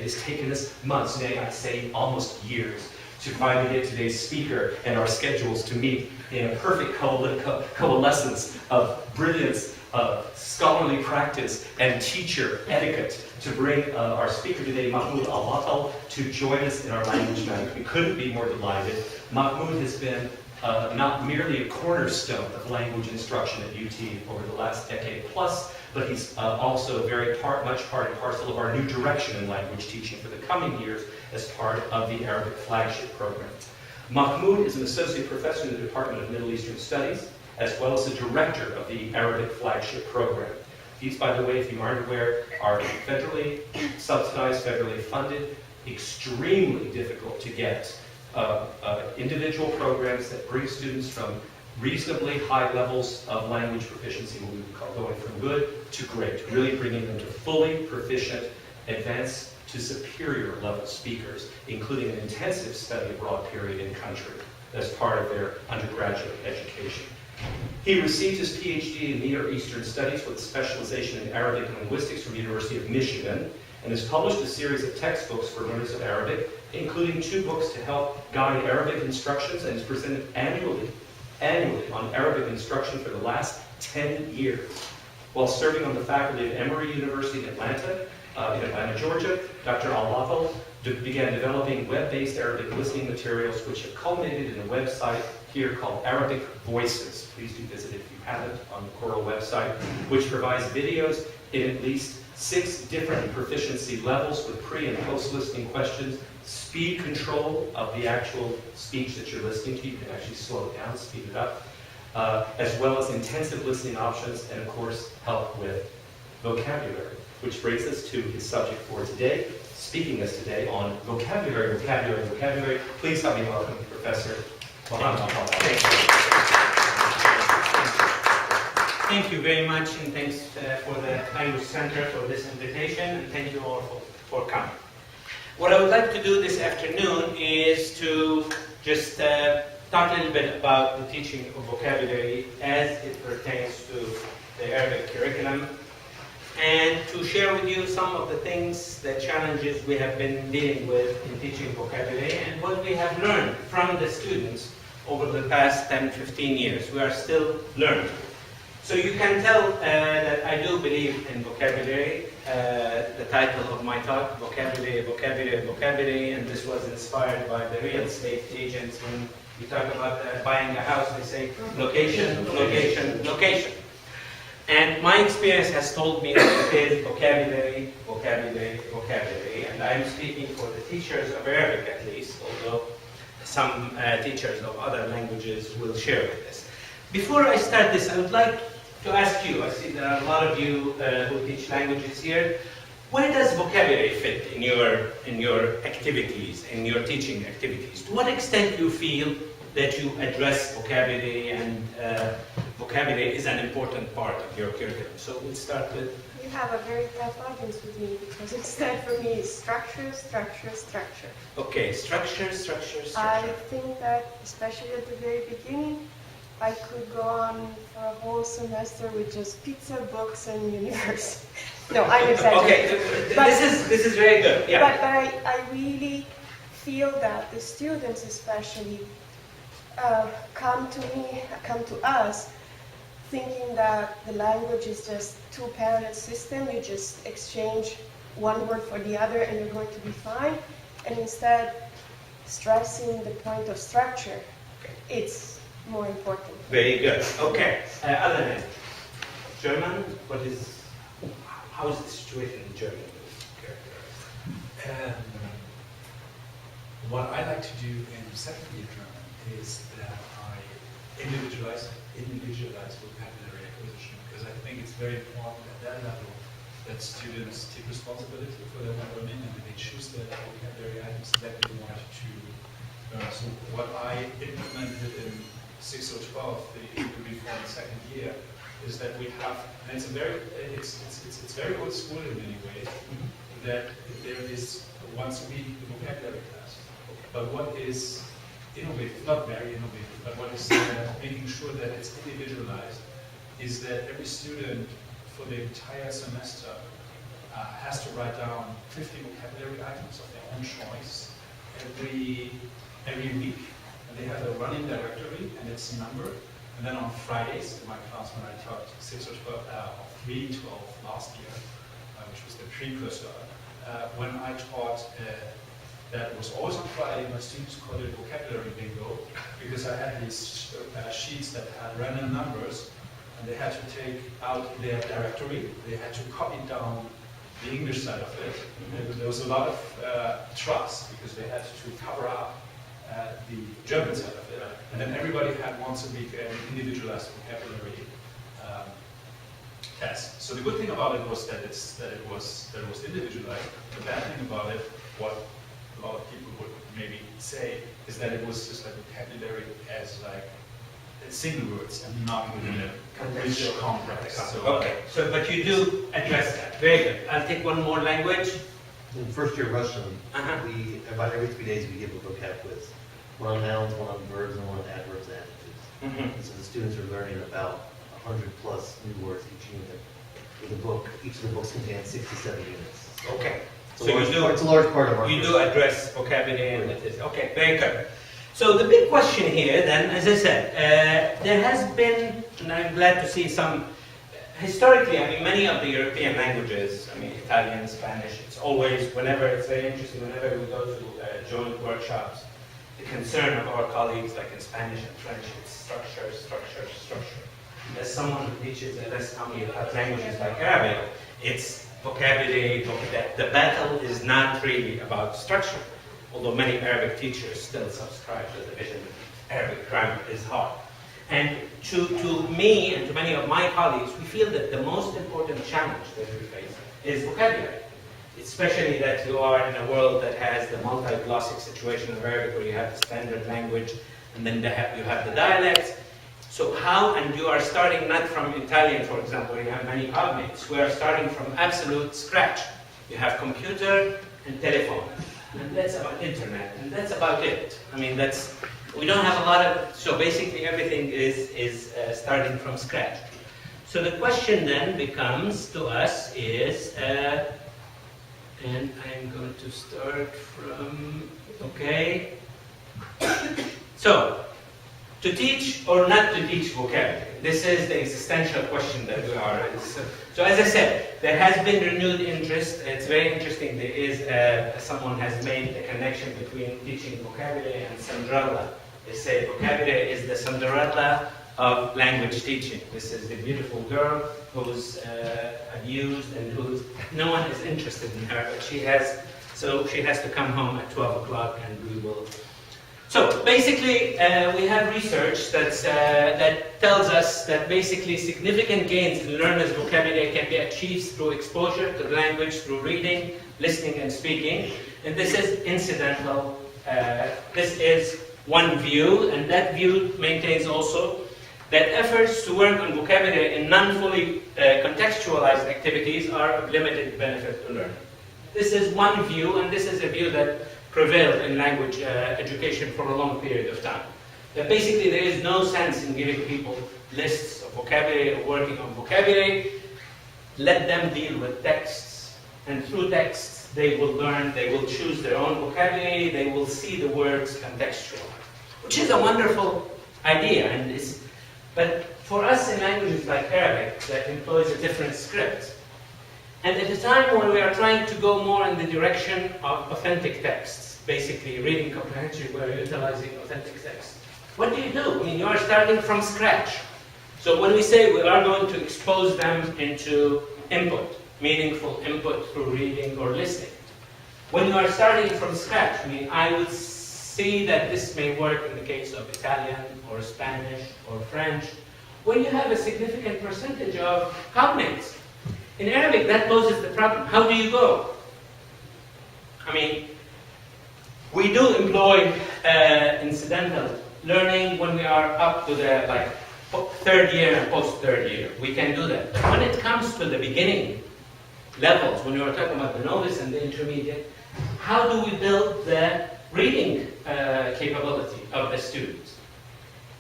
has taken us months, nay, I say almost years, to finally get today's speaker and our schedules to meet in a perfect coalescence of brilliance, scholarly practice, and teacher etiquette to bring our speaker today, Mahmoud Al-Batal, to join us in our language night. We couldn't be more delighted. Mahmoud has been not merely a cornerstone of language instruction at UT over the last decade plus, but he's also very much part and parcel of our new direction in language teaching for the coming years as part of the Arabic Flagship program. Mahmoud is an associate professor in the Department of Middle Eastern Studies, as well as the director of the Arabic Flagship program. These, by the way, if you aren't aware, are federally subsidized, federally funded, extremely difficult to get individual programs that bring students from reasonably high levels of language proficiency, what we would call going from good to great, really bringing them to fully proficient, advanced to superior level speakers, including an intensive study abroad period in country as part of their undergraduate education. He received his PhD in Near Eastern Studies with a specialization in Arabic linguistics from the University of Michigan, and has published a series of textbooks for learners of Arabic, including 2 books to help guide Arabic instructions, and is presented annually on Arabic instruction for the last 10 years. While serving on the faculty at Emory University in Atlanta, Georgia, Dr. Al-Batal began developing web-based Arabic listening materials, which have culminated in a website here called Arabic Voices. Please do visit it if you haven't on the Coral website, which provides videos in at least 6 different proficiency levels with pre- and post-listening questions, speed control of the actual speech that you're listening to. You can actually slow it down, speed it up, as well as intensive listening options, and of course, help with vocabulary, which brings us to his subject for today, speaking us today on vocabulary, vocabulary, vocabulary. Please help me welcome Professor Mahmoud Al-Batal. Thank you very much, and thanks for the Language Center for this invitation, and thank you all for coming. What I would like to do this afternoon is to just talk a little bit about the teaching of vocabulary as it pertains to the Arabic curriculum, and to share with you some of the things, the challenges we have been dealing with in teaching vocabulary, and what we have learned from the students over the past 10-15 years. We are still learning. So you can tell that I do believe in vocabulary. The title of my talk, Vocabulary, Vocabulary, Vocabulary, and this was inspired by the real estate agents. When you talk about buying a house, they say location, location, location. And my experience has told me that it is vocabulary, vocabulary, vocabulary, and I'm speaking for the teachers of Arabic at least, although some teachers of other languages will share with this. Before I start this, I would like to ask you, I see there are a lot of you who teach languages here, where does vocabulary fit in your activities, in your teaching activities? To what extent do you feel that you address vocabulary, and vocabulary is an important part of your curriculum? So we'll start with... You have a very tough audience with me, because instead for me is structure, structure, structure. Okay, structure, structure, structure. I think that, especially at the very beginning, I could go on for a whole semester with just pizza, books, and universe. No, I'm exaggerating. Okay, this is very good. Yeah. But I really feel that the students especially come to us thinking that the language is just 2 parallel system. You just exchange one word for the other and you're going to be fine. And instead, stressing the point of structure, it's more important. Very good. Okay. Other than German, how is the situation in German? What I like to do in second year German is that I individualize vocabulary acquisition, because I think it's very important at that level that students take responsibility for their learning and that they choose the vocabulary items that they want to learn. So what I implemented in 6 or 12, the before the second year, is that we have, and it's very old school in many ways, that there is once a week the vocabulary class. But what is innovative, not very innovative, but what is making sure that it's individualized, is that every student for the entire semester has to write down 50 vocabulary items of their own choice every week. And they have a running directory, and it's numbered. And then on Fridays, in my class when I taught 6 or 12, or 3, 12 last year, which was the precursor, when I taught that was always on Friday, my students called it vocabulary bingo, because I had these sheets that had random numbers, and they had to take out their directory, they had to copy down the English side of it. There was a lot of trust, because they had to cover up the German side of it. And then everybody had once a week an individualized vocabulary test. So the good thing about it was that it was individualized. The bad thing about it, what a lot of people would maybe say, is that it was just like vocabulary as like single words and not within a rich context. So, Okay, so but you do address that. Very good. I'll take one more language. In first year Russian, Uh-huh. we about every 3 days we give a vocab quiz. One on nouns, one on verbs, and one on adverbs and adjectives. Mhm. And so the students are learning about 100 plus new words each unit. With the book, each of the books contains 67 units. Okay. It's a So you large do. part- It's a large part of our. You do address vocabulary and it is. Okay, very good. So the big question here then, as I said, there has been, and I'm glad to see some, historically, I mean, many of the European languages, I mean, Italian, Spanish, it's always, whenever, it's very interesting, whenever we go to joint workshops, the concern of our colleagues, like in Spanish and French, it's structure, structure, structure. As someone who teaches LSE about languages like Arabic, it's vocabulary, the battle is not really about structure, although many Arabic teachers still subscribe to the vision that Arabic grammar is hard. And to me and to many of my colleagues, we feel that the most important challenge that we face is vocabulary. Especially that you are in a world that has the multi-glossic situation of Arabic, where you have the standard language, and then you have the dialects. So how, and you are starting not from Italian, for example, where you have many cognates. We are starting from absolute scratch. You have computer and telephone, and that's about internet, and that's about it. I mean, we don't have a lot of, so basically everything is starting from scratch. So the question then becomes to us is, and I'm going to start from, okay. So, to teach or not to teach vocabulary? This is the existential question that we are in. So as I said, there has been renewed interest. It's very interesting. There is, someone has made the connection between teaching vocabulary and Cinderella. They say vocabulary is the Cinderella of language teaching. This is the beautiful girl who's abused and no one is interested in her, but she has to come home at 12 o'clock and we will. So basically, we have research that tells us that basically significant gains in learners' vocabulary can be achieved through exposure to the language, through reading, listening, and speaking. And this is incidental. This is one view, and that view maintains also that efforts to work on vocabulary in non-fully contextualized activities are of limited benefit to learning. This is one view, and this is a view that prevailed in language education for a long period of time. That basically there is no sense in giving people lists of vocabulary or working on vocabulary. Let them deal with texts, and through texts they will learn, they will choose their own vocabulary, they will see the words contextual, which is a wonderful idea. But for us in languages like Arabic, that employs a different script, and at a time when we are trying to go more in the direction of authentic texts, basically reading comprehension, we are utilizing authentic text. What do? I mean, you are starting from scratch. So when we say we are going to expose them into input, meaningful input through reading or listening, when you are starting from scratch, I mean, I would see that this may work in the case of Italian or Spanish or French, when you have a significant percentage of cognates. In Arabic, that poses the problem. How do you go? I mean, we do employ incidental learning when we are up to the third year and post-third year. We can do that. But when it comes to the beginning levels, when you are talking about the novice and the intermediate, how do we build the reading capability of the students?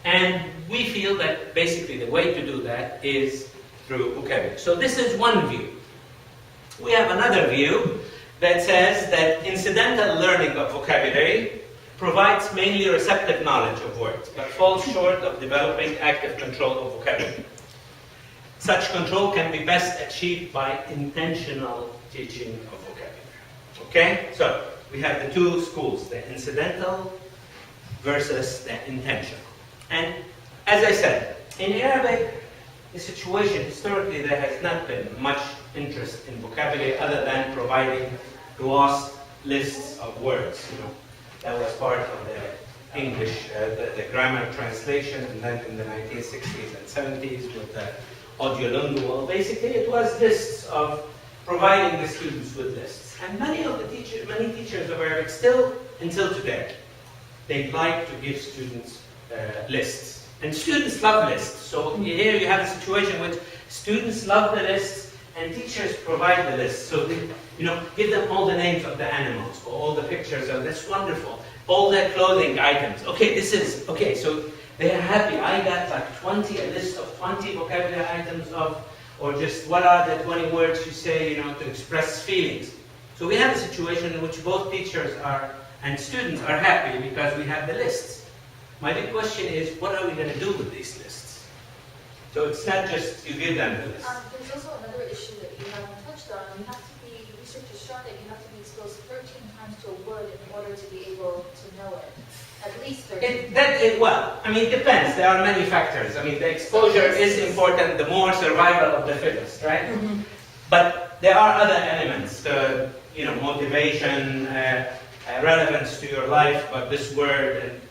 And we feel that basically the way to do that is through vocabulary. So this is one view. We have another view that says that incidental learning of vocabulary provides mainly receptive knowledge of words, but falls short of developing active control of vocabulary. Such control can be best achieved by intentional teaching of vocabulary. Okay? So, we have the two schools, the incidental versus the intentional. And as I said, in Arabic, the situation historically there has not been much interest in vocabulary other than providing glossed lists of words. That was part of the English, the grammar translation, and then in the 1960s and 70s with the audiolingual. Basically, it was lists of providing the students with lists. And many teachers of Arabic still, until today, they like to give students lists. And students love lists. So here you have a situation which students love the lists and teachers provide the lists. So they, give them all the names of the animals, or all the pictures of, that's wonderful. All their clothing items. Okay, so they're happy. I got like a list of 20 vocabulary items of, or just what are the 20 words you say, to express feelings. So we have a situation in which both teachers and students are happy because we have the lists. My big question is, what are we going to do with these lists? So it's not just you give them the list. There's also another issue that you haven't touched on. Research has shown that you have to be exposed 13 times to a word in order to be able to know it. At least 13 times. It depends. There are many factors. The exposure is important, the more survival of the fittest, right? Mm-hmm. But there are other elements, motivation, relevance to your life, but this word.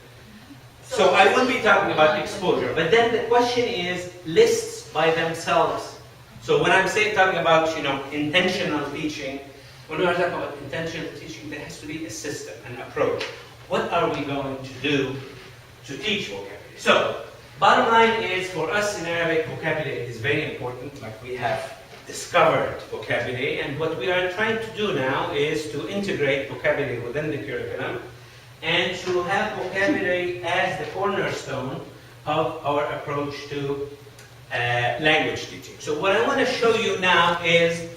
So I will be talking about exposure. But then the question is lists by themselves. So when I'm talking about, intentional teaching, when we are talking about intentional teaching, there has to be a system, an approach. What are we going to do to teach vocabulary? So, bottom line is, for us in Arabic, vocabulary is very important. Like, we have discovered vocabulary, and what we are trying to do now is to integrate vocabulary within the curriculum and to have vocabulary as the cornerstone of our approach to language teaching. So what I want to show you now is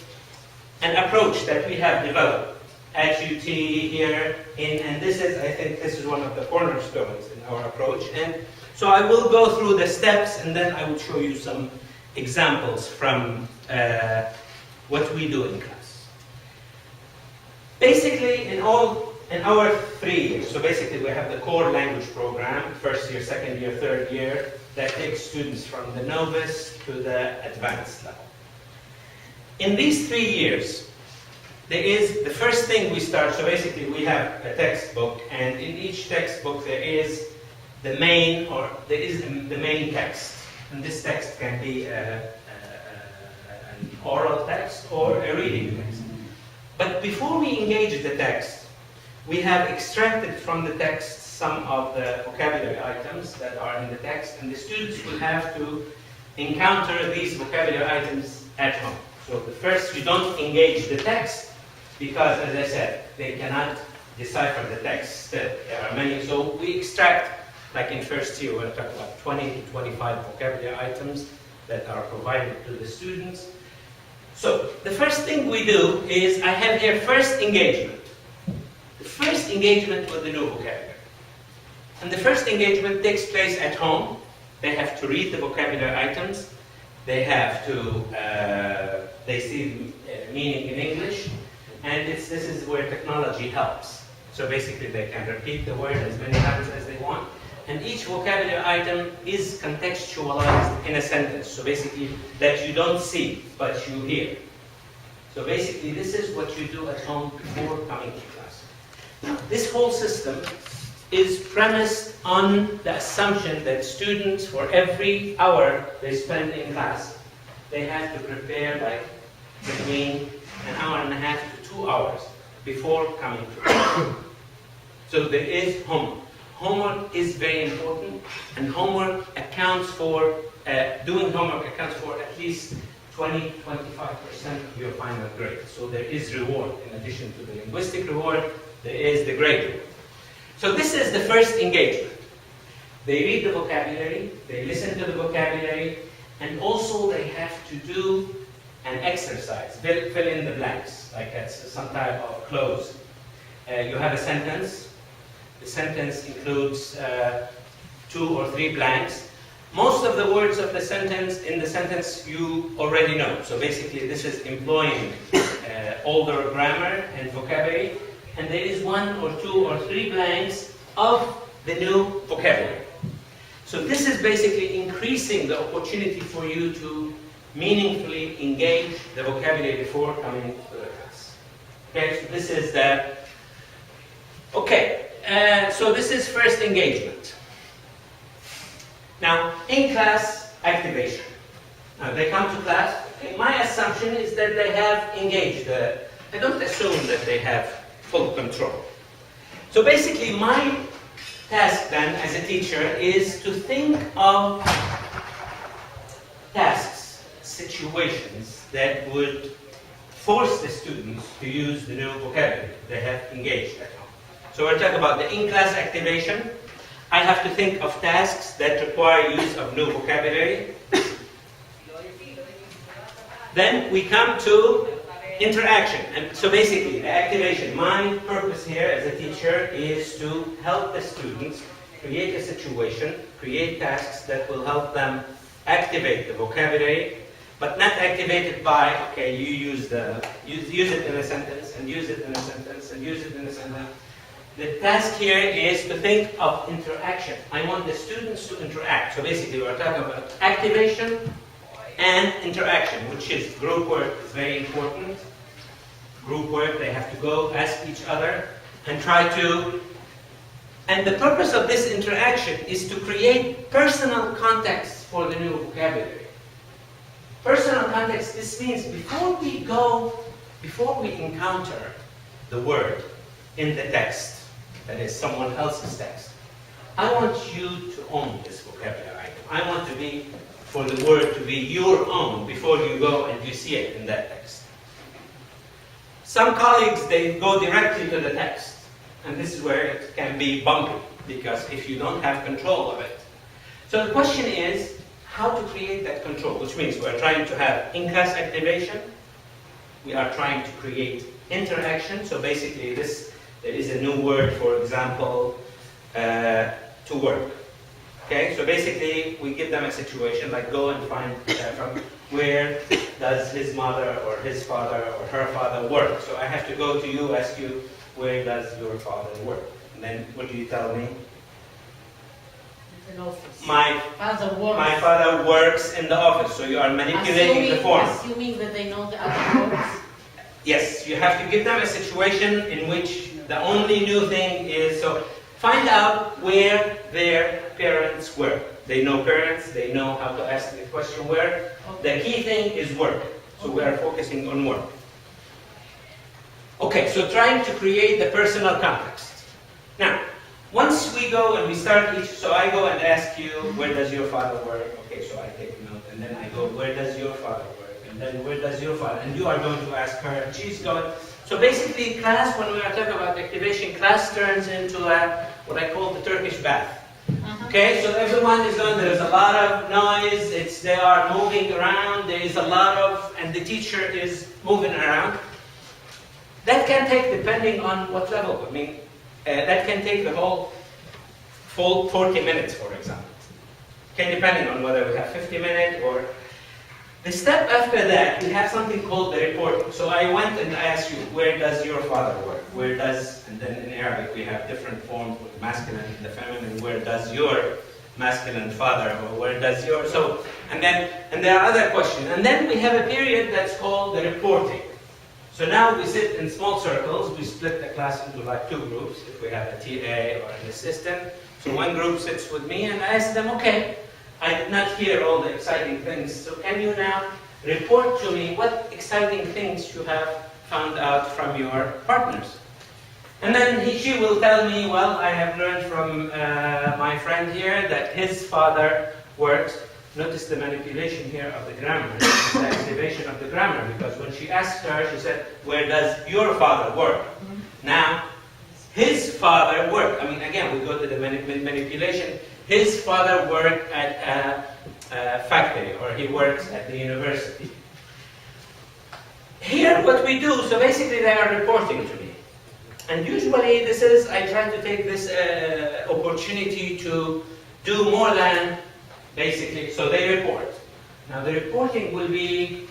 an approach that we have developed at UT here, and this is one of the cornerstones in our approach. And so I will go through the steps, and then I will show you some examples from what we do in class. Basically, in our 3 years, so basically we have the core language program, first year, second year, third year, that takes students from the novice to the advanced level. In these 3 years, there is the first thing we start, so basically we have a textbook, and in each textbook there is the main text. And this text can be an oral text or a reading text. But before we engage the text, we have extracted from the text some of the vocabulary items that are in the text, and the students will have to encounter these vocabulary items at home. So the first, you don't engage the text, because, as I said, they cannot decipher the text. There are many, so we extract, like in first year, we're talking about 20 to 25 vocabulary items that are provided to the students. So the first thing we do is, I have here first engagement. The first engagement with the new vocabulary. And the first engagement takes place at home. They have to read the vocabulary items. They have to, they see meaning in English. And this is where technology helps. So basically they can repeat the word as many times as they want. And each vocabulary item is contextualized in a sentence. So basically that you don't see, but you hear. So basically this is what you do at home before coming to class. Now, this whole system is premised on the assumption that students, for every hour they spend in class, they have to prepare like between an hour and a half to 2 hours before coming to class. So there is homework. Homework is very important, and homework accounts for, doing homework accounts for at least 20-25% of your final grade. So there is reward. In addition to the linguistic reward, there is the grade reward. So this is the first engagement. They read the vocabulary, they listen to the vocabulary, and also they have to do an exercise. Fill in the blanks, like it's some type of close. You have a sentence. The sentence includes 2 or 3 blanks. Most of the words of the sentence in the sentence you already know. So basically this is employing older grammar and vocabulary, and there is 1 or 2 or 3 blanks of the new vocabulary. So this is basically increasing the opportunity for you to meaningfully engage the vocabulary before coming to the class. Okay, so this is the... Okay, so this is first engagement. Now, in-class activation. Now, they come to class. Okay, my assumption is that they have engaged. I don't assume that they have full control. So basically, my task then, as a teacher, is to think of tasks, situations that would force the students to use the new vocabulary they have engaged at home. So we're talking about the in-class activation. I have to think of tasks that require use of new vocabulary. Then we come to interaction. And so basically, the activation, my purpose here as a teacher is to help the students create a situation, create tasks that will help them activate the vocabulary, but not activate it by, okay, you use it in a sentence, and use it in a sentence, and use it in a sentence. The task here is to think of interaction. I want the students to interact. So basically, we're talking about activation and interaction, which is group work is very important. Group work, they have to go ask each other and try to... And the purpose of this interaction is to create personal context for the new vocabulary. Personal context, this means before we encounter the word in the text, that is someone else's text, I want you to own this vocabulary item. I want for the word to be your own before you go and you see it in that text. Some colleagues, they go directly to the text. And this is where it can be bumpy, because if you don't have control of it. So the question is, how to create that control, which means we're trying to have in-class activation. We are trying to create interaction. So basically there is a new word, for example, to work. Okay, so basically we give them a situation, like go and find from where does his mother or his father or her father work. So I have to go to you, ask you, where does your father work? And then what do you tell me? In an office. My father works in the office. So you are manipulating the form. Assuming that they know the other words. Yes, you have to give them a situation in which the only new thing is, so find out where their parents work. They know parents, they know how to ask the question where. The key thing is work. So we are focusing on work. Okay, so trying to create the personal context. Now, once we go and we start each, so I go and ask you, where does your father work? Okay, so I take note, and then I go, where does your father work? And then where does your father? And you are going to ask her, and she's going. So basically, class, when we are talking about activation, class turns into what I call the Turkish bath. Okay, so everyone is going, there's a lot of noise, they are moving around, there is a lot of, and the teacher is moving around. That can take, depending on what level, I mean, that can take the whole full 40 minutes, for example. Okay, depending on whether we have 50 minutes or... The step after that, we have something called the reporting. So I went and asked you, where does your father work? Where does, and then in Arabic we have different forms with masculine and the feminine. Where does your masculine father, or where does your, so, and there are other questions. And then we have a period that's called the reporting. So now we sit in small circles, we split the class into like 2 groups, if we have a TA or an assistant. So one group sits with me and I ask them, okay, I did not hear all the exciting things, so can you now report to me what exciting things you have found out from your partners? And then she will tell me, well, I have learned from my friend here that his father works. Notice the manipulation here of the grammar, the activation of the grammar, because when she asked her, she said, where does your father work? Now, his father worked. I mean, again, we go to the manipulation. His father worked at a factory, or he works at the university. here what we do, so basically they are reporting to me. And usually this is, I try to take this opportunity to do more than basically, so they report. Now the reporting will be,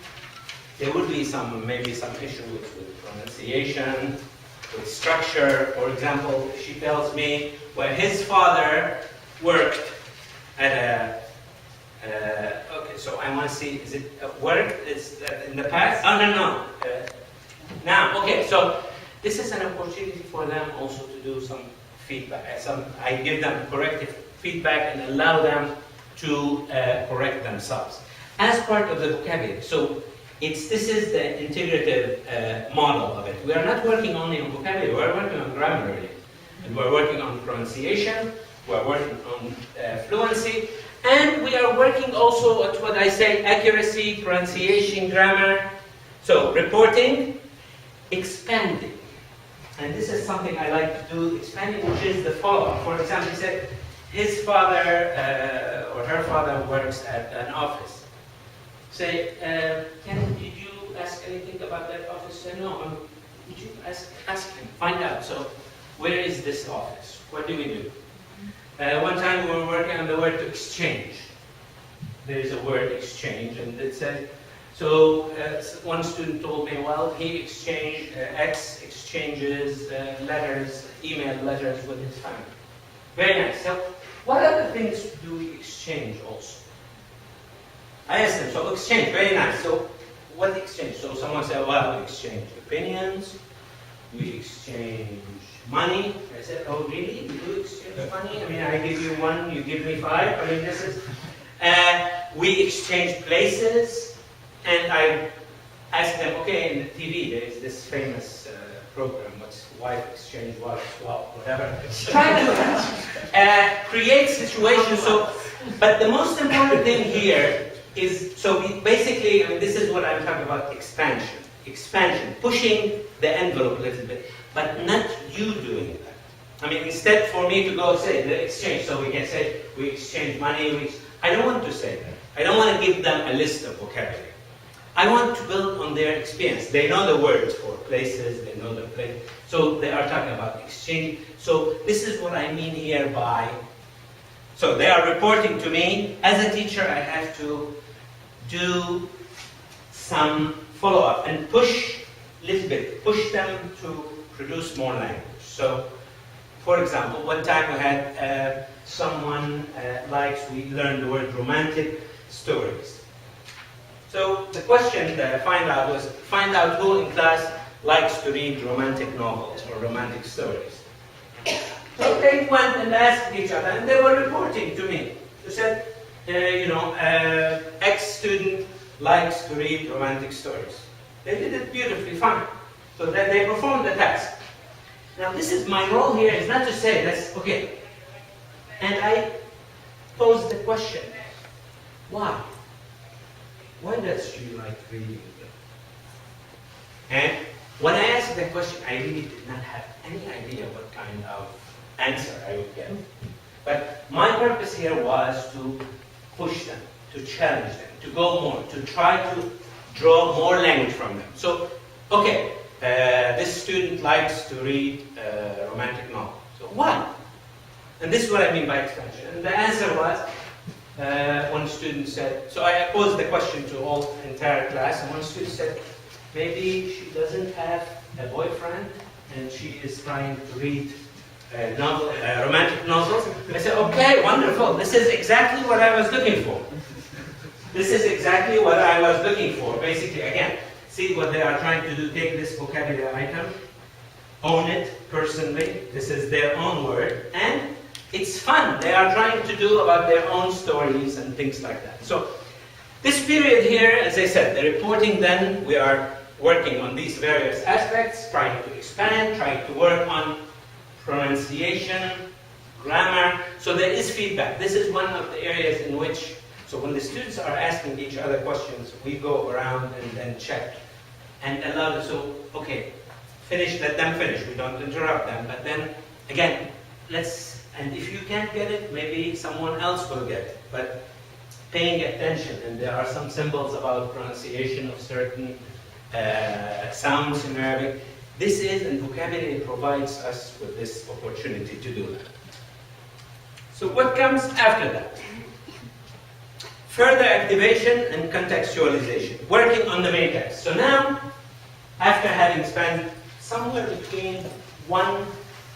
there will be maybe some issues with pronunciation, with structure. For example, she tells me where his father worked at a, okay, so I want to see, is it work? Is in the past? Oh, no. Now, okay, so this is an opportunity for them also to do some feedback. I give them corrective feedback and allow them to correct themselves as part of the vocabulary. So this is the integrative model of it. We are not working only on vocabulary, we are working on grammar really. And we're working on pronunciation, we're working on fluency, and we are working also at what I say, accuracy, pronunciation, grammar. So reporting, expanding. And this is something I like to do, expanding, which is the follow-up. For example, he said his father or her father works at an office. Say, did you ask anything about that office? Say, no, did you ask him? Find out. So, where is this office? What do we do? One time we were working on the word to exchange. There is a word exchange, and it said, so one student told me, well, he exchanged, X exchanges letters, email letters with his family. Very nice. So, what other things do we exchange also? I asked them, so exchange, very nice. So what exchange? So someone said, well, we exchange opinions, we exchange money. I said, oh really? You do exchange money? I mean, I give you one, you give me five. I mean, this is, we exchange places. And I asked them, okay, in the TV, there is this famous program, what's wife exchange, wife swap, whatever. Try to create situations. So, but the most important thing here is, so basically, I mean, this is what I'm talking about, expansion. Expansion, pushing the envelope a little bit, but not you doing that. I mean, instead for me to go say the exchange, so we can say we exchange money, I don't want to say that. I don't want to give them a list of vocabulary. I want to build on their experience. They know the words for places, they know the place, so they are talking about exchange. So this is what I mean here by, so they are reporting to me. As a teacher, I have to do some follow-up and push a little bit, push them to produce more language. So, for example, one time we had someone we learned the word romantic stories. So the question that I find out who in class likes to read romantic novels or romantic stories. So they went and asked each other, and they were reporting to me. They said, X-student likes to read romantic stories. They did it beautifully, fine. So that they performed the task. Now this is my role here, is not to say that's okay. And I pose the question, why? Why does she like reading them? And when I asked the question, I really did not have any idea what kind of answer I would get. But my purpose here was to push them, to challenge them, to go more, to try to draw more language from them. So, okay, this student likes to read romantic novels. So why? And this is what I mean by expansion. And the answer was, one student said, so I posed the question to all entire class, and one student said, maybe she doesn't have a boyfriend and she is trying to read romantic novels. I said, okay, wonderful. This is exactly what I was looking for. This is exactly what I was looking for. Basically, again, see what they are trying to do. Take this vocabulary item, own it personally. This is their own word, and it's fun. They are trying to do about their own stories and things like that. So this period here, as I said, the reporting, then we are working on these various aspects, trying to expand, trying to work on pronunciation, grammar. So there is feedback. This is one of the areas in which, so when the students are asking each other questions, we go around and then check and allow them, so, okay, finish, let them finish. We don't interrupt them, but then, again, and if you can't get it, maybe someone else will get it. But paying attention, and there are some symbols about pronunciation of certain sounds in Arabic. This is, and vocabulary provides us with this opportunity to do that. So what comes after that? Further activation and contextualization, working on the main text. So now, after having spent somewhere between 1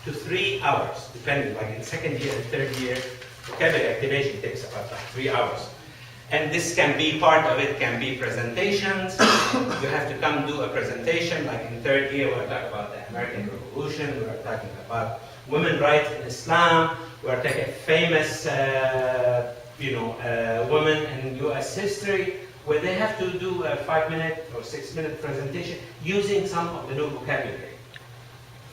to 3 hours, depending, like in second year and third year, vocabulary activation takes about like 3 hours. And this can be, part of it can be presentations. You have to come do a presentation, like in third year, we're talking about the American Revolution, we're talking about women's rights in Islam, we're taking famous women in US history, where they have to do a 5-minute or 6-minute presentation using some of the new vocabulary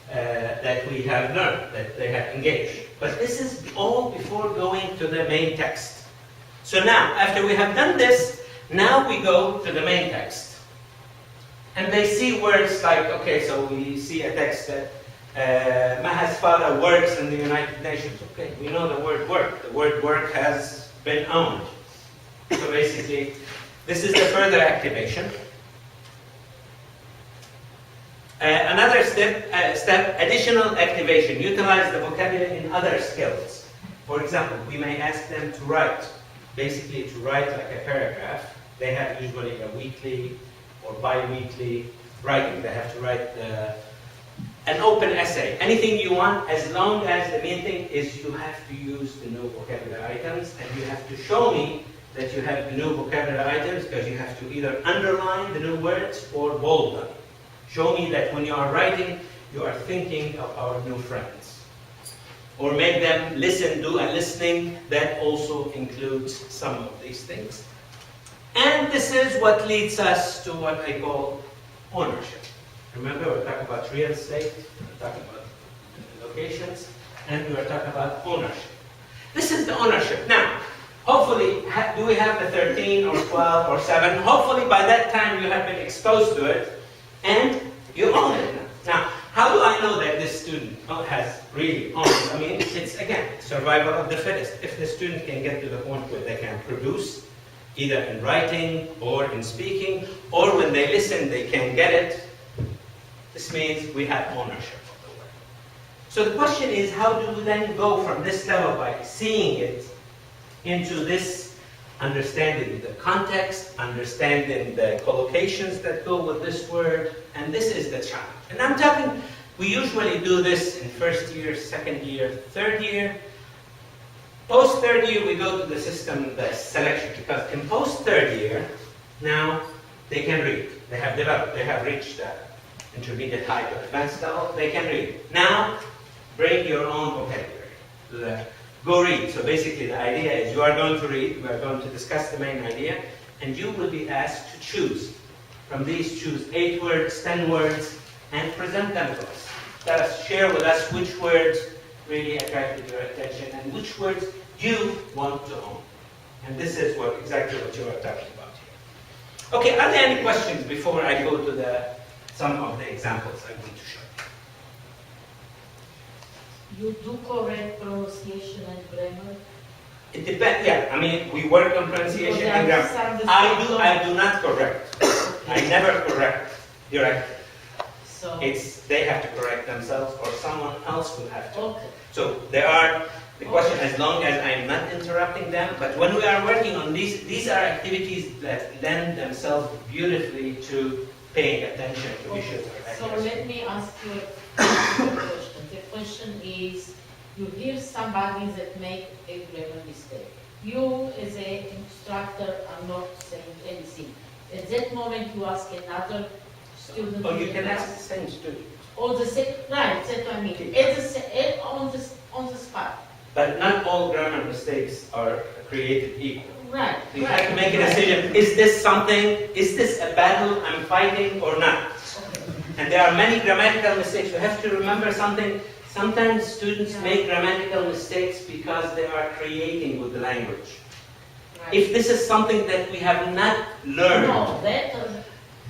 that we have learned, that they have engaged. But this is all before going to the main text. So now, after we have done this, now we go to the main text. And they see words like, okay, so we see a text that Maha's father works in the United Nations. Okay, we know the word work. The word work has been owned. So basically, this is the further activation. Another step, additional activation. Utilize the vocabulary in other skills. For example, we may ask them to write. Basically, to write like a paragraph. They have usually a weekly or bi-weekly writing. They have to write an open essay. Anything you want, as long as the main thing is you have to use the new vocabulary items, and you have to show me that you have the new vocabulary items, because you have to either underline the new words or bold them. Show me that when you are writing, you are thinking of our new friends. Or make them listen, do a listening. That also includes some of these things. And this is what leads us to what I call ownership. Remember, we're talking about real estate, we're talking about locations, and we're talking about ownership. This is the ownership. Now, hopefully, do we have the 13 or 12 or 7? Hopefully, by that time, you have been exposed to it, and you own it now. Now, how do I know that this student has really owned it? I mean, it's, again, survival of the fittest. If the student can get to the point where they can produce, either in writing or in speaking, or when they listen, they can get it, this means we have ownership of the word. So the question is, how do we then go from this level by seeing it into this understanding the context, understanding the collocations that go with this word, and this is the challenge. And I'm talking, we usually do this in first year, second year, third year. Post third year, we go to the system, the selection, because in post third year, now they can read. They have developed, they have reached the intermediate height or advanced level, they can read. Now, bring your own vocabulary. Go read. So basically the idea is you are going to read, we are going to discuss the main idea, and you will be asked to choose. From these, choose 8 words, 10 words, and present them to us. Let us share with us which words really attracted your attention and which words you want to own. And this is exactly what you are talking about here. Okay, are there any questions before I go to some of the examples I'm going to show? You do correct pronunciation and grammar? It depends, yeah. I mean, we work on pronunciation and grammar. I do not correct. I never correct directly. So, They have to correct themselves, or someone else will have to. okay. So the question, as long as I'm not interrupting them, but when we are working on these are activities that lend themselves beautifully to paying attention to issues. So let me ask you a question. The question is, you hear somebody that make a grammar mistake. You, as an instructor, are not saying anything. At that moment, you ask another student. Or you can ask the same student. Or the same, right, that's what I mean. On the spot. But not all grammar mistakes are created equal. Right. You have to make a decision. Is this a battle I'm fighting or not? Okay. And there are many grammatical mistakes. You have to remember something. Sometimes students make grammatical mistakes because they are creating with the language. Right. If this is something that we have not learned, No, that.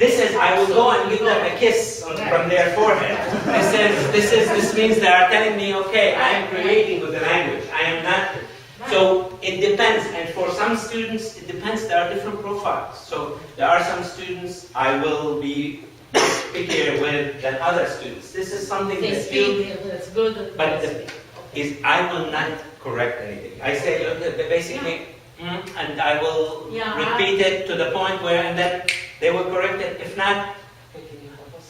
I will go and give them a kiss from their forehead. This means they are telling me, okay, I am creating with the language. I am not. So it depends, and for some students, it depends. There are different profiles. So there are some students I will be pickier with than other students. This is something They that you, speak, that's good. but they the- speak. is I will not correct anything. I say, basically, and I will Yeah, repeat it to the point where, and then they will correct it. If not, hey, can you help us?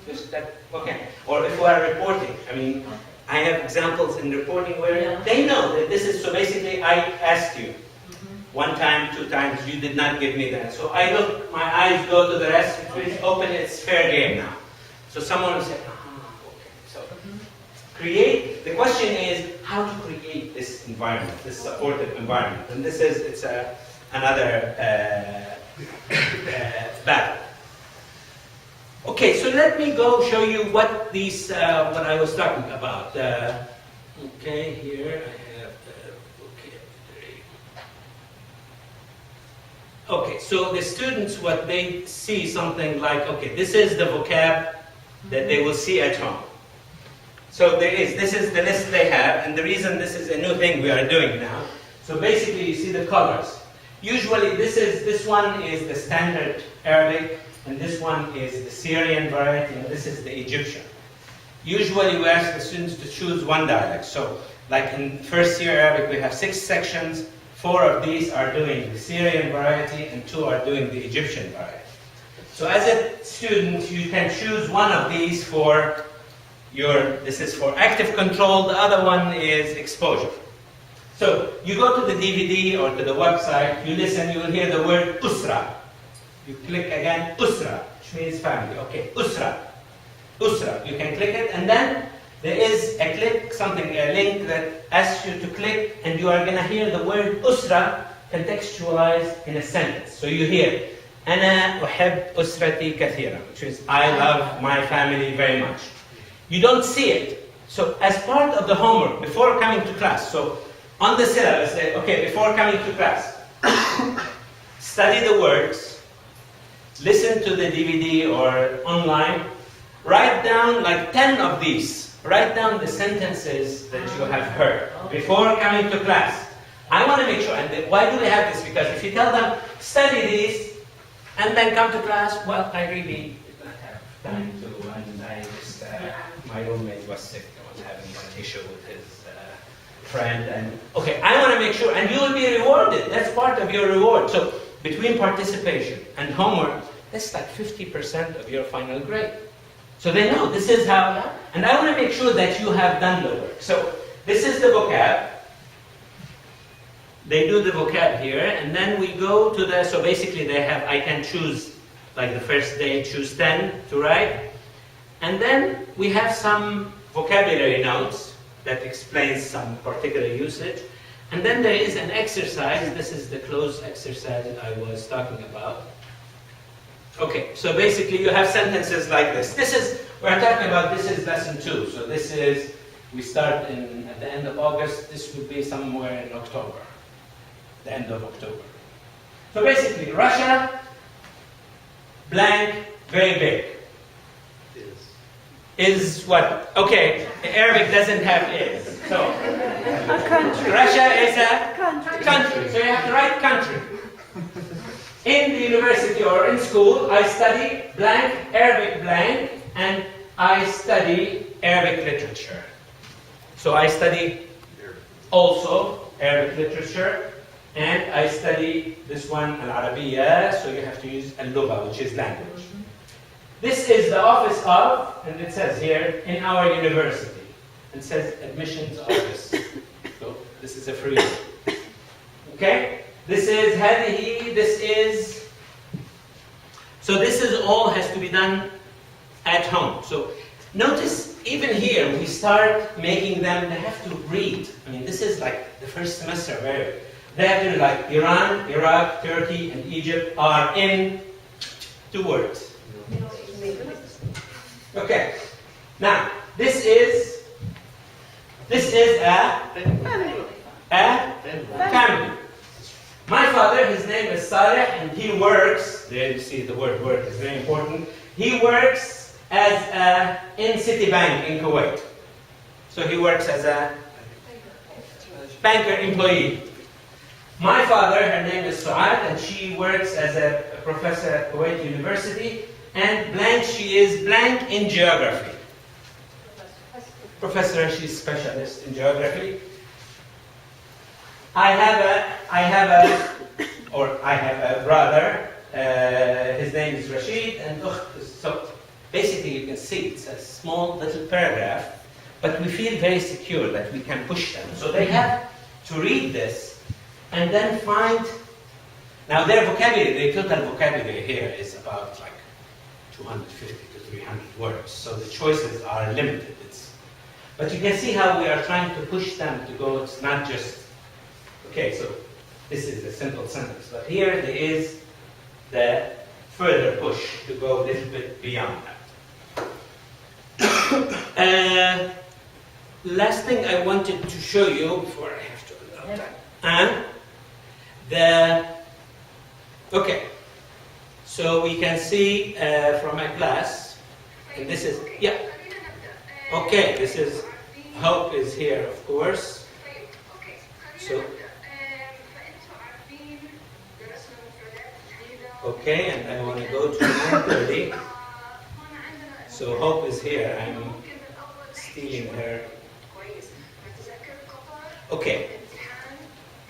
Just that, okay. Or if we are reporting, I mean, I have examples in reporting where Yeah. they know that this is, so basically I asked you Mhm. one time, 2 times, you did not give me that. So I look, my eyes go to the rest, it's open, it's fair game now. So someone will say, okay. So create, the question is how to create this environment, this supportive environment. And this is, it's another battle. Okay, so let me go show you what these, what I was talking about. Okay, here I have the vocabulary. Okay, so the students, what they see something like, okay, this is the vocab that they will see at home. So this is the list they have, and the reason this is a new thing we are doing now. So basically, you see the colors. Usually, this one is the standard Arabic, and this one is the Syrian variety, and this is the Egyptian. Usually, we ask the students to choose one dialect. So, like in first year Arabic, we have 6 sections. 4 of these are doing the Syrian variety, and 2 are doing the Egyptian variety. So, as a student, you can choose one of these for this is for active control, the other one is exposure. So you go to the DVD or to the website, you listen, you will hear the word usra. You click again, usra, which means family. Okay, usra. Usra. You can click it, and then there is a link that asks you to click, and you are going to hear the word usra contextualized in a sentence. So you hear, أنا أحب أسرتي كثيرا, which means I love my family very much. You don't see it. So as part of the homework, before coming to class, so on the syllabus, okay, before coming to class, study the words, listen to the DVD or online, write down like 10 of these. Write down the sentences that you have heard before coming to class. I want to make sure, and why do we have this? Because if you tell them, study these, and then come to class, well, I really did not have time to, and I just, my roommate was sick, I was having an issue with his friend, and okay, I want to make sure, and you will be rewarded, that's part of your reward. So, between participation and homework, that's like 50% of your final grade. So they know, this is how, and I want to make sure that you have done the work. So, this is the vocab. They do the vocab here, and then we go to the, so basically they have, I can choose, like the first day, choose 10 to write. And then we have some vocabulary notes that explains some particular usage. And then there is an exercise, this is the closed exercise that I was talking about. Okay, so basically you have sentences like this. This is, we're talking about, this is lesson 2. So this is, we start at the end of August, this would be somewhere in October. The end of October. So basically, Russia, blank, very big. Is what? Okay, Arabic doesn't have is. So, A country. Russia is a Country. country. So you have to write country. In the university or in school, I study blank, Arabic blank, and I study Arabic literature. So I study also Arabic literature. And I study this one, Al-Arabiya, so you have to use Al-Lugha, which is language. This is the office of, and it says here, in our university. It says admissions office. So this is a free one. Okay? This is Hadihi, this is, so this is all has to be done at home. So notice, even here, we start making them, they have to read. I mean, this is like the first semester of Arabic. They have to, like, Iran, Iraq, Turkey, and Egypt are in 2 words. Okay. Now, this is a family. My father, his name is Saleh, and he works, there you see the word work is very important. He works as in Citibank in Kuwait. So he works as a banker employee. My father, her name is Suad, and she works as a professor at Kuwait University. And blank, she is blank in geography. Professor, she's specialist in geography. I have a brother. His name is Rashid, and so basically you can see it's a small little paragraph, but we feel very secure that we can push them. So they have to read this and then find. Now their vocabulary, their total vocabulary here is about like 250 to 300 words. So the choices are limited. But you can see how we are trying to push them to go. It's not just, okay, so this is a simple sentence. But here there is the further push to go a little bit beyond that. Last thing I wanted to show you before I have to run out of time. Okay, so we can see from my class, and this is, yeah. Okay, this is, Hope is here, of course. So, okay, and I want to go to 9:30. So Hope is here. I'm stealing her. Okay,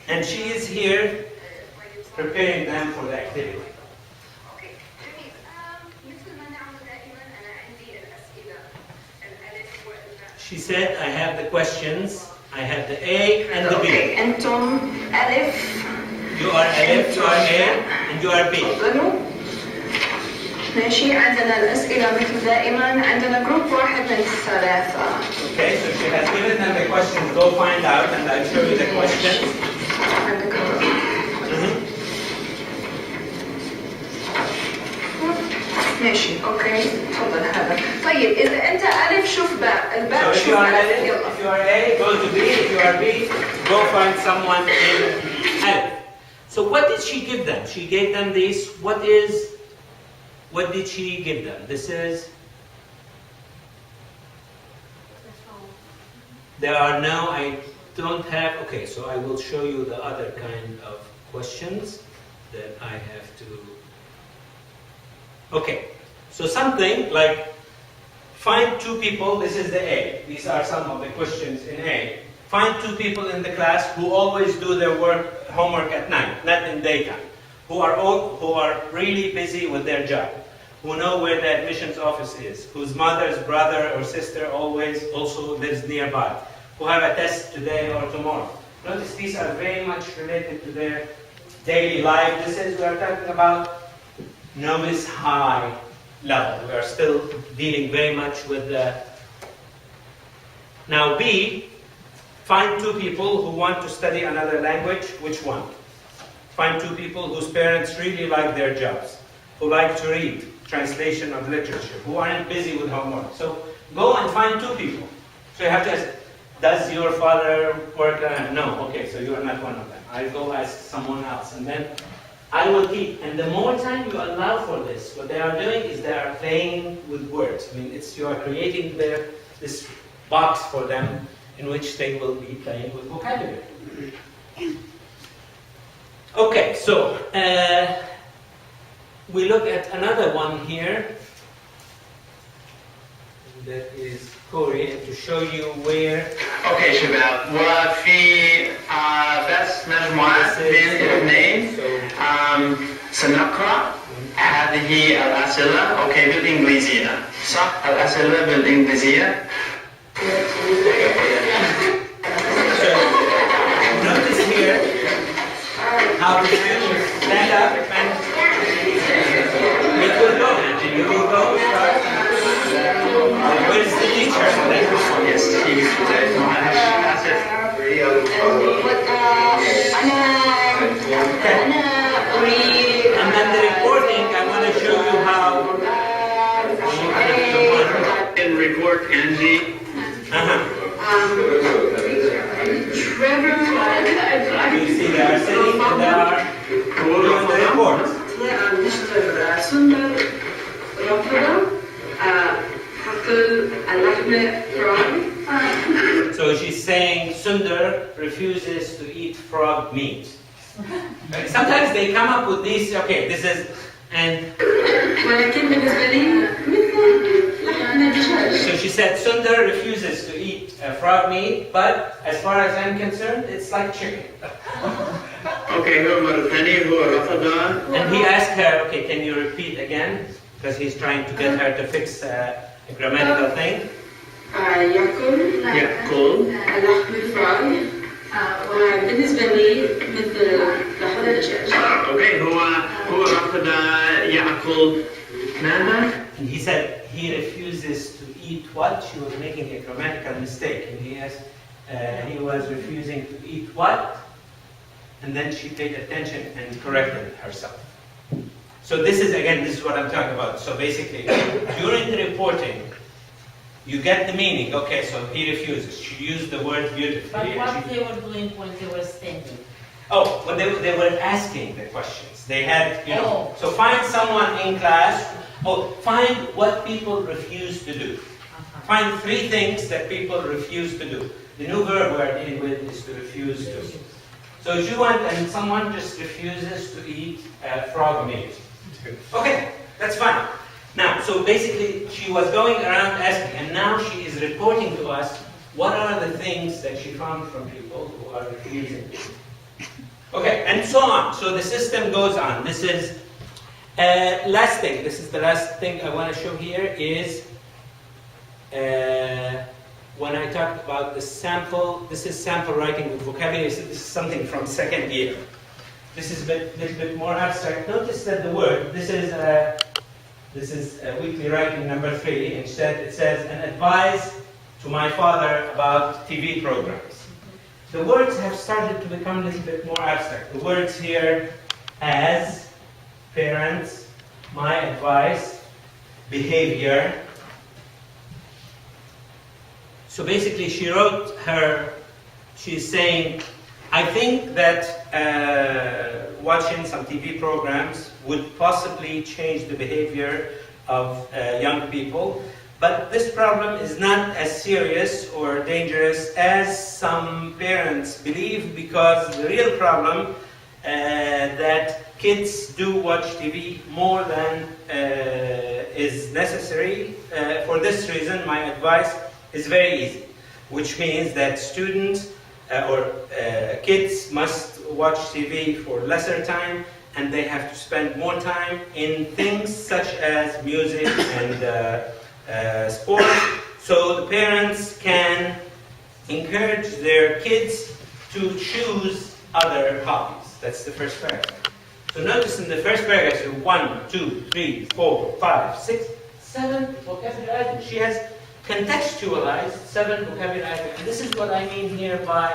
and she is here preparing them for the activity. She said, I have the questions, I have the A and the B. أنتم ألف. You are Alif, you are A, and you are B. تفضلوا. ماشي، عندنا الأسئلة مثل دائما، عندنا جروب واحد من الثلاثة. Okay, so she has given them the questions, go find out, and I'll show you the questions. عندك ماشي، اوكي، تفضل هذا. طيب إذا أنت ألف شوف باء، الباء So if شوف you are ألف، Alif, يلا. if you are A, go to B, if you are B, go find someone in Alif. So what did she give them? She gave them this, what did she give them? This is, there are no, I don't have, okay, so I will show you the other kind of questions that I have to, okay, so something like, find two people, this is the A, these are some of the questions in A. Find two people in the class who always do their homework at night, not in daytime, who are really busy with their job, who know where the admissions office is, whose mother's brother or sister always also lives nearby, who have a test today or tomorrow. Notice these are very much related to their daily life. This is, we are talking about novice high level. We are still dealing very much with the... Now B, find two people who want to study another language. Which one? Find two people whose parents really like their jobs, who like to read translation of literature, who aren't busy with homework. So go and find two people. So you have to ask, does your father work? No. Okay, so you are not one of them. I'll go ask someone else. And then I will keep. And the more time you allow for this, what they are doing is they are playing with words. I mean, you are creating this box for them in which they will be playing with vocabulary. Okay, so we look at another one here. That is Corey, and to show you where. اوكي شباب، وفي بس مجموعات بين الاثنين سنقرأ هذه الأسئلة اوكي بالإنجليزية، صح؟ الأسئلة بالإنجليزية. Notice here how the students stand up and it will go. You will go. Where is the teacher? Yes, he is today. And then the reporting, I want to show you how. In report, Angie. Trevor. You see they are sitting and they are doing the report. مستر سندر رفض حقل اللحم from. So she's saying Sundar refuses to eat frog meat. Sometimes they come up with these, okay, this is, and ولكن بالنسبة لي مثل لحم الدجاج. So she said Sundar refuses to eat frog meat, but as far as I'm concerned, it's like chicken. Okay, هو مرة ثانية هو رفض. And he asked her, okay, can you repeat again? Because he's trying to get her to fix a grammatical thing. يأكل لحم الفراغ وبالنسبة لي مثل لحم الدجاج. Okay, هو رفض يأكل ماذا؟ And he said he refuses to eat what? She was making a grammatical mistake. And he asked, he was refusing to eat what? And then she paid attention and corrected herself. So this is, again, this is what I'm talking about. So basically, during the reporting, you get the meaning. Okay, so he refuses. She used the word But beautifully. what they were doing when they were standing? Oh, when they were asking the questions. They had, you know, Oh. so find someone in class, find what people refuse to do. Find 3 things that people refuse to do. The new verb we're dealing with is to refuse to. So if you went and someone just refuses to eat frog meat. Okay, that's fine. Now, so basically she was going around asking, and now she is reporting to us what are the things that she found from people who are refusing to eat. Okay, and so on. So the system goes on. This is last thing. This is the last thing I want to show here is when I talked about the sample. This is sample writing with vocabulary. This is something from 2nd year. This is a little bit more abstract. Notice that the word. This is weekly writing number 3. Instead, it says an advice to my father about TV programs. The words have started to become a little bit more abstract. The words here, as, parents, my advice, behavior. So basically she wrote she's saying, I think that watching some TV programs would possibly change the behavior of young people. But this problem is not as serious or dangerous as some parents believe, because the real problem that kids do watch TV more than is necessary. For this reason, my advice is very easy, which means that students or kids must watch TV for lesser time, and they have to spend more time in things such as music and sport, so the parents can encourage their kids to choose other hobbies. That's the first paragraph. So notice in the first paragraph, so 1, 2, 3, 4, 5, 6, 7 vocabulary items. She has contextualized 7 vocabulary items. And this is what I mean here by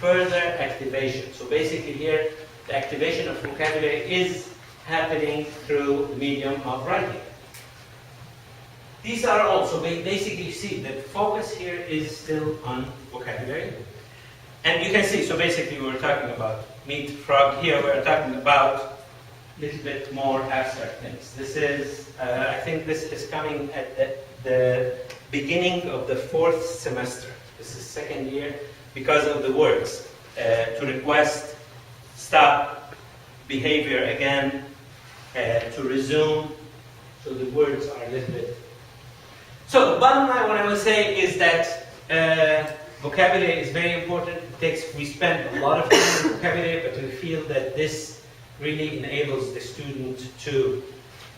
further activation. So basically here, the activation of vocabulary is happening through the medium of writing. These are also, basically you see that focus here is still on vocabulary. And you can see, so basically we're talking about meat, frog. Here we're talking about a little bit more abstract things. This is, I think this is coming at the beginning of the 4th semester. This is 2nd year because of the words. To request, stop, behavior again, to resume. So the words are a little bit. So the bottom line, what I will say is that vocabulary is very important. We spend a lot of time on vocabulary, but we feel that this really enables the student to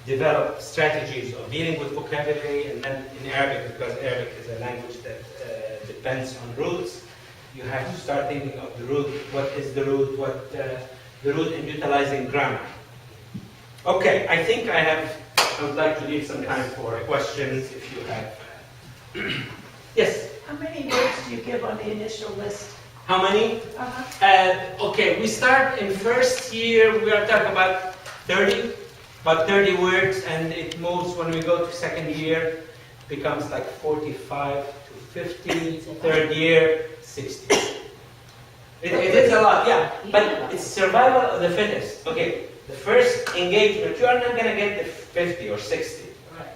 develop strategies of dealing with vocabulary. And then in Arabic, because Arabic is a language that depends on roots, you have to start thinking of the root. What is the root? What the root in utilizing grammar? Okay, I think I would like to leave some time for questions if you have. Yes? How many words do you give on the initial list? How many? Okay, we start in 1st year, we are talking about 30 words, and it moves when we go to 2nd year, becomes like 45 to 50, 3rd year, 60. It is a lot, yeah, but it's survival of the fittest. Okay, the first engagement, you are not going to get the 50 or 60. Right.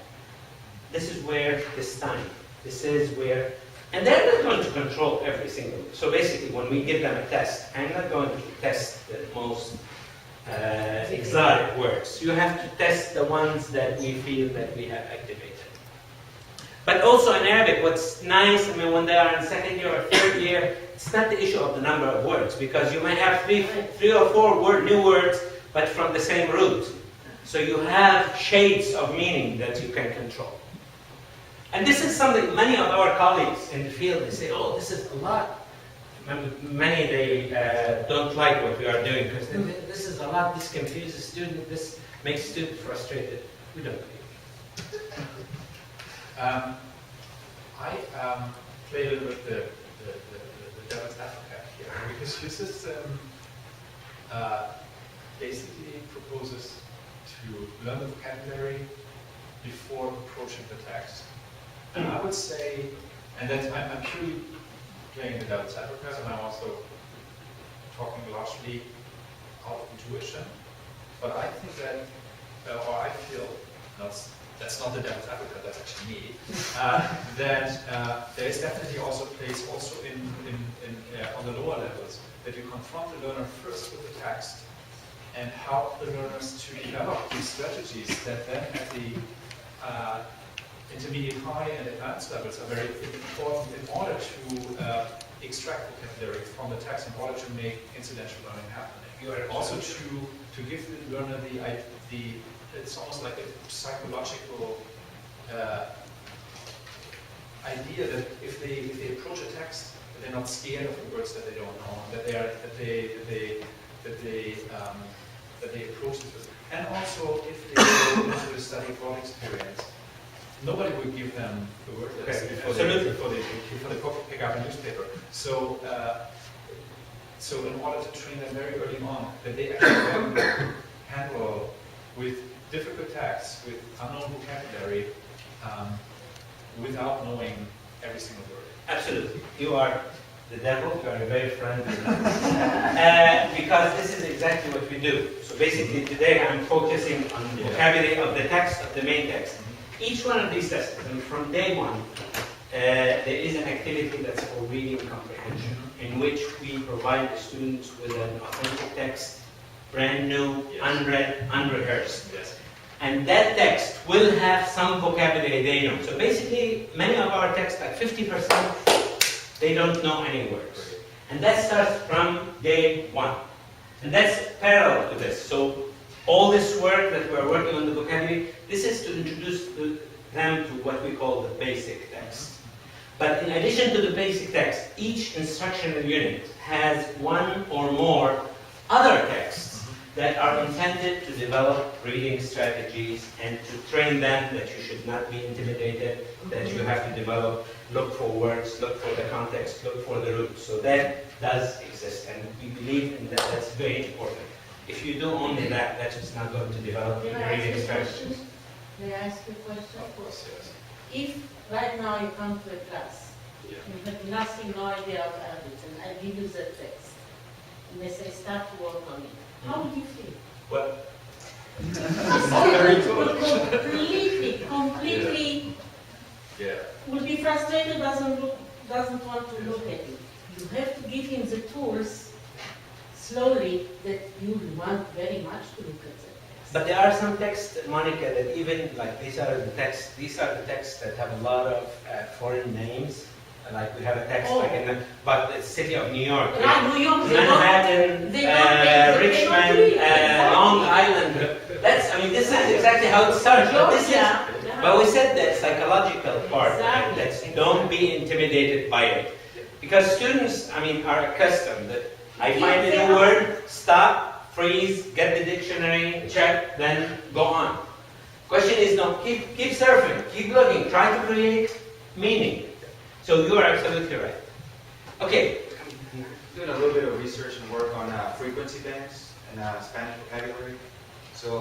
This is where this time, this is where, and they're not going to control every single. So basically, when we give them a test, I'm not going to test the most exotic words. You have to test the ones that we feel that we have activated. But also in Arabic, what's nice, I mean, when they are in second year or third year, it's not the issue of the number of words, because you might have three or four new words, but from the same root. So you have shades of meaning that you can control. And this is something many of our colleagues in the field, they say, oh, this is a lot. Many, they don't like what we are doing, because this is a lot, this confuses students, this makes students frustrated. We don't believe it. I play a little bit the devil's advocate here, because your system basically proposes to learn the vocabulary before approaching the text. And I would say, and that's, I'm purely playing the devil's advocate, and I'm also talking largely out of intuition, but I think that, or I feel, that's not the devil's advocate, that's actually me, that there is definitely also a place also on the lower levels that you confront the learner first with the text and help the learners to develop these strategies that then at the intermediate, high, and advanced levels are very important in order to extract vocabulary from the text in order to make incidental learning happen. Also to give the learner the it's almost like a psychological idea that if they approach a text, that they're not scared of the words that they don't know, that they approach it with. And also, if they go into a study abroad experience, nobody would give them the word list before they pick up a newspaper. So, so in order to train them very early on, that they actually can handle with difficult texts, with unknown vocabulary, without knowing every single word. Absolutely. You are the devil, you are a very friendly because this is exactly what we do. So basically today I'm focusing on the vocabulary of the text, of the main text. Each one of these tests, and from day one, there is an activity that's for reading comprehension, in which we provide the students with an authentic text, brand new, unread, unrehearsed. Yes. And that text will have some vocabulary they know. So basically, many of our texts, like 50%, they don't know any words. And that starts from day one. And that's parallel to this. So all this work that we're working on the vocabulary, this is to introduce them to what we call the basic text. But in addition to the basic text, each instructional unit has one or more other texts that are intended to develop reading strategies and to train them that you should not be intimidated, that you have to develop, look for words, look for the context, look for the root. So that does exist, and we believe in that. That's very important. If you do only that, that is not going to develop May I reading ask you a strategies. question? May I ask you a question? Of course, yes. If right now you come to a class, Yeah. you have nothing, no idea of Arabic, and I give you the text, and they say start to work on it, how would you feel? Well, completely yeah. will be frustrated, doesn't want to look at it. You have to give him the tools slowly that you want very much to look at the text. But there are some texts, Monica, that even, like these are the texts that have a lot of foreign names. Like we have a text like in the city of New York. New York, Manhattan, Richmond, Long Island. This is exactly how it starts. But we said that psychological part, right? That's don't be intimidated by it. Because students, are accustomed that I find a new word, stop, freeze, get the dictionary, check, then go on. Question is, no, keep surfing, keep looking, try to create meaning. So you are absolutely right. Okay. Doing a little bit of research and work on frequency banks and Spanish vocabulary. So,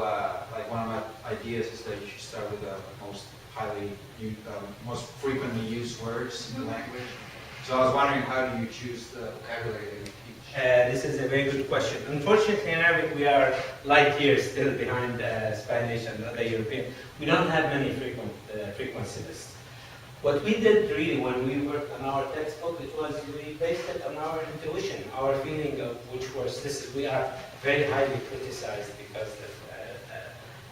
like one of my ideas is that you should start with the most frequently used words in the language. So I was wondering, how do you choose the vocabulary that you teach? This is a very good question. Unfortunately, in Arabic, we are light years still behind Spanish and other European. We don't have many frequency lists. What we did really when we worked on our textbook, it was we based it on our intuition, our feeling of which was this. We are very highly criticized because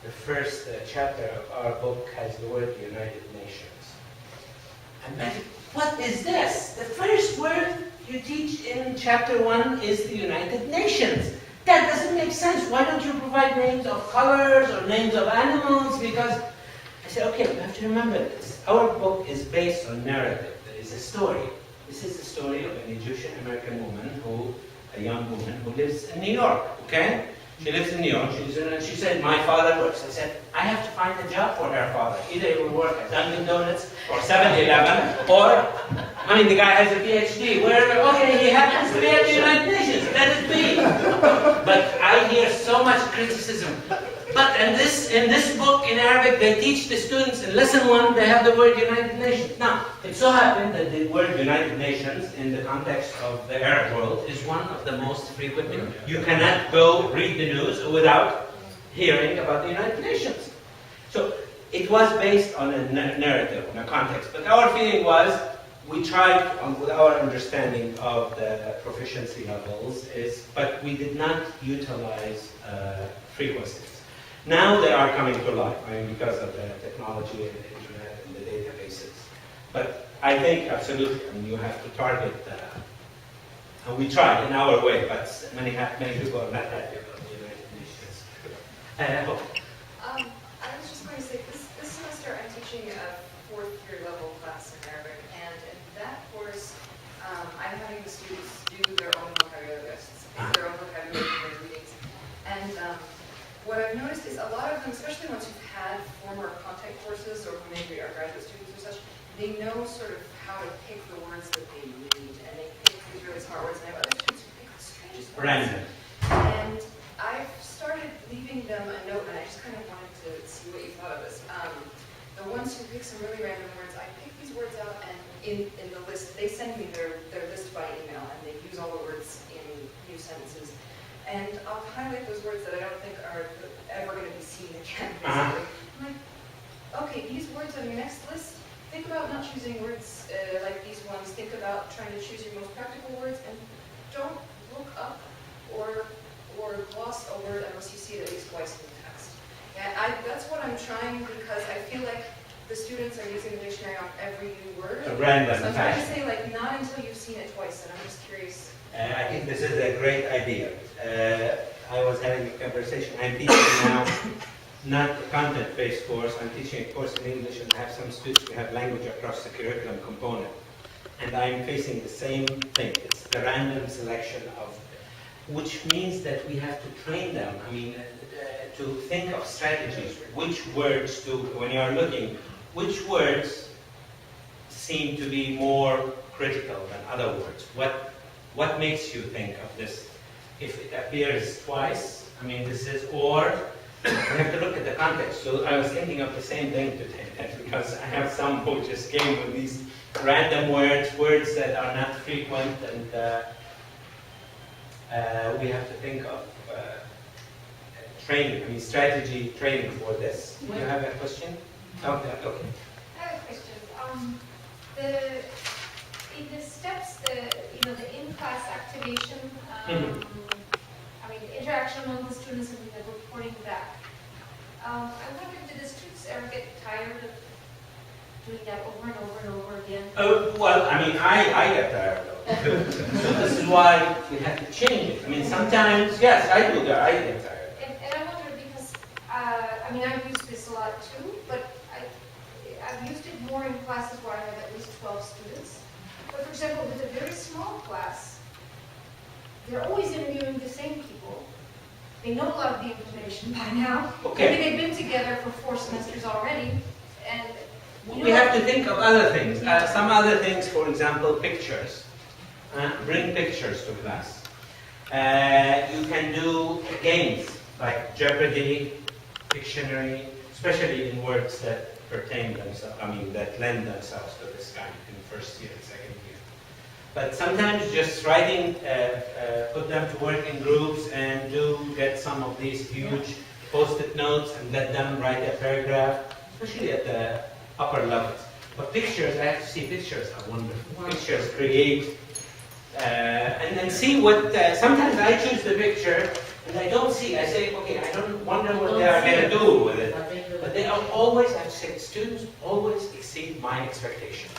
the first chapter of our book has the word United Nations. And then, what is this? The first word you teach in chapter 1 is the United Nations. That doesn't make sense. Why don't you provide names of colors or names of animals? Because I said, okay, we have to remember this. Our book is based on narrative. There is a story. This is the story of an Egyptian-American woman a young woman who lives in New York, okay? She lives in New York, she said, my father works. I said, I have to find a job for her father. Either he will work at Dunkin' Donuts or 7-Eleven, or, I mean, the guy has a PhD. Okay, he happens to be at the United Nations. Let it be. But I hear so much criticism. But in this book in Arabic, they teach the students in lesson 1, they have the word United Nations. Now, it so happened that the word United Nations in the context of the Arab world is one of the most frequent. You cannot go read the news without hearing about the United Nations. So it was based on a narrative, on a context. But our feeling was, we tried with our understanding of the proficiency levels, but we did not utilize frequencies. Now they are coming to life, I mean, because of the technology and the internet and the databases. But I think absolutely, I mean, you have to target, and we try in our way, but many people are not happy about the United Nations. I was just going to say, this semester I'm teaching a 4th year level class in Arabic, and in that course, I'm having the students do their own vocabulary lists, their own vocabulary readings, and what I've noticed is a lot of them, especially once you've had former content courses or maybe are graduate students or such, they know sort of how to pick the words that they need, and they pick these really smart words, and I have other students who pick the strangest words. Random. And I've started leaving them a note, and I just kind of wanted to see what you thought of this. The ones who pick some really random words, I pick these words out, and in the list, they send me their list by email, and they use all the words in new sentences. And I'll highlight those words that I don't think are ever going to be seen again, basically. I'm like, okay, these words on your next list, think about not choosing words like these ones. Think about trying to choose your most practical words, and don't look up or gloss a word unless you see it at least twice in the text. And that's what I'm trying, because I feel like the students are using the dictionary on every new word. A random so I'm trying to fashion. say, like, not until you've seen it twice, and I'm just curious. I think this is a great idea. I was having a conversation. I'm teaching now, not a content-based course. I'm teaching a course in English, and I have some students who have language across the curriculum component. And I'm facing the same thing. It's the random selection of, which means that we have to train them. I mean, to think of strategies. Which words when you are looking, which words seem to be more critical than other words? What makes you think of this? If it appears twice, I mean, this is, or you have to look at the context. So I was thinking of the same thing today, because I have some who just came with these random words that are not frequent, and we have to think of training, I mean, strategy training for this. Do you have a question? Okay. I have a question. In the steps, the in-class activation, I mean, the interaction among the students and the reporting back. I wonder, do the students ever get tired of doing that over and over and over again? Well, I mean, I get tired of it. So this is why we have to change it. I mean, sometimes, yes, I do that. I get tired. And I wonder because, I mean, I've used this a lot too, but I've used it more in classes where I have at least 12 students. But for example, with a very small class, they're always interviewing the same people. They know a lot of the information by now. Okay. Maybe they've been together for 4 semesters already, and We have to think of other things. Some other things, for example, pictures. Bring pictures to class. You can do games like Jeopardy, Dictionary, especially in words that pertain themselves, I mean, that lend themselves to this kind in first year and second year. But sometimes just writing, put them to work in groups and get some of these huge post-it notes and let them write a paragraph, especially at the upper levels. But pictures, I have to see pictures are wonderful. Pictures create, and then see what, sometimes I choose the picture and I don't see, I say, okay, I don't wonder what they are going to do with it. But they are always, I have to say, students always exceed my expectations.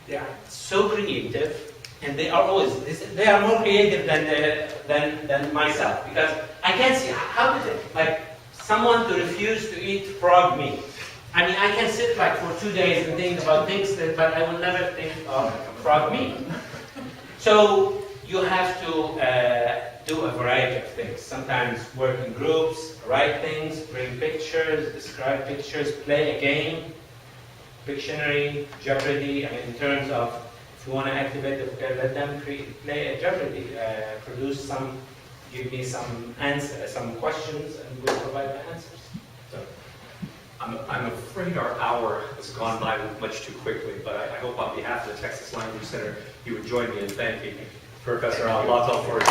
They are so creative, and they are always, they are more creative than myself, because I can't see, how did it, like, someone to refuse to eat frog meat. I mean, I can sit like for 2 days and think about things, but I will never think of frog meat. So you have to do a variety of things. Sometimes work in groups, write things, bring pictures, describe pictures, play a game, Pictionary, Jeopardy. I mean, in terms of, if you want to activate the vocabulary, let them play a Jeopardy, produce some, give me some answers, some questions, and we'll provide the answers. So, I'm afraid our hour has gone by much too quickly, but I hope on behalf of the Texas Language Center, you would join me in thanking Professor Al-Batal for his